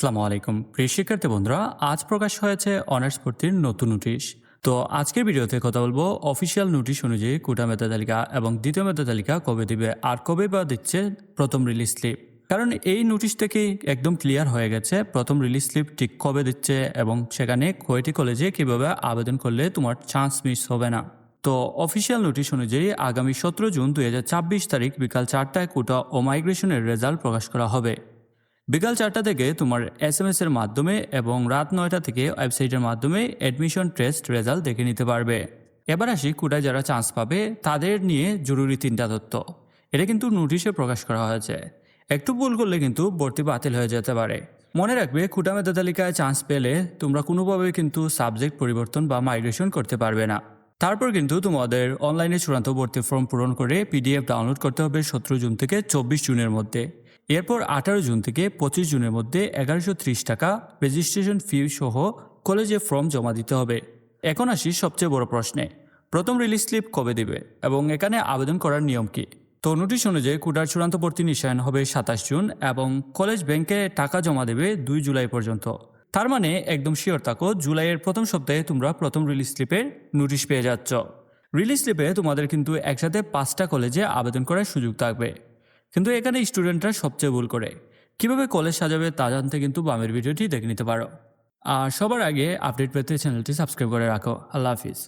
আসসালামু আলাইকুম প্রিয় শিক্ষার্থী বন্ধুরা, আজ প্রকাশ হয়েছে অনার্স ভর্তির নতুন নোটিশ। তো আজকের ভিডিওতে কথা বলবো অফিসিয়াল নোটিশ অনুযায়ী কোটা মেধা তালিকা এবং দ্বিতীয় মেধা তালিকা কবে দিবে আর কবে বা দিচ্ছে প্রথম রিলিজ স্লিপ। কারণ এই নোটিশ থেকেই একদম ক্লিয়ার হয়ে গেছে প্রথম রিলিজ স্লিপ ঠিক কবে দিচ্ছে এবং সেখানে কয়টি কলেজে কিভাবে আবেদন করলে তোমার চান্স মিস হবে না। তো অফিসিয়াল নোটিশ অনুযায়ী আগামী 17 জুন 2024 তারিখ বিকাল 4টায় কোটা ও মাইগ্রেশনের রেজাল্ট প্রকাশ করা হবে। বিকাল 4টা থেকে তোমার SMS এর মাধ্যমে এবং রাত 9টা থেকে ওয়েবসাইটের মাধ্যমে অ্যাডমিশন টেস্ট রেজাল্ট দেখে নিতে পারবে। এবার আসি কোটায় যারা চান্স পাবে তাদের নিয়ে জরুরি 3টা তথ্য। এটা কিন্তু নোটিশে প্রকাশ করা হয়েছে। একটু ভুল করলে কিন্তু ভর্তি বাতিল হয়ে যেতে পারে। মনে রাখবে, কোটা মেধা তালিকায় চান্স পেলে তোমরা কোনোভাবেই কিন্তু সাবজেক্ট পরিবর্তন বা মাইগ্রেশন করতে পারবে না। তারপর কিন্তু তোমাদের অনলাইনে চূড়ান্ত ভর্তি ফর্ম পূরণ করে PDF ডাউনলোড করতে হবে 17 জুন থেকে 24 জুনের মধ্যে। এরপর 18 জুন থেকে 25 জুনের মধ্যে 1130 টাকা রেজিস্ট্রেশন ফি সহ কলেজে ফর্ম জমা দিতে হবে। এখন আসি সবচেয়ে বড় প্রশ্নে, প্রথম রিলিজ স্লিপ কবে দিবে এবং এখানে আবেদন করার নিয়ম কি। তো নোটিশ অনুযায়ী কোটার চূড়ান্ত ভর্তি নিশ্চয়ন হবে 27 জুন এবং কলেজ ব্যাংকে টাকা জমা দেবে 2 জুলাই পর্যন্ত। তার মানে একদম শিওর থাকো, জুলাইয়ের প্রথম সপ্তাহে তোমরা প্রথম রিলিজ স্লিপের নোটিশ পেয়ে যাচ্ছ। রিলিজ স্লিপে তোমাদের কিন্তু একসাথে 5টা কলেজে আবেদন করার সুযোগ থাকবে। কিন্তু এখানে স্টুডেন্টরা সবচেয়ে ভুল করে। কিভাবে কলেজ সাজাবে তা জানতে কিন্তু বামের ভিডিওটি দেখে নিতে পারো। আর সবার আগে আপডেট পেতে চ্যানেলটি সাবস্ক্রাইব করে রাখো। আল্লাহ হাফিজ।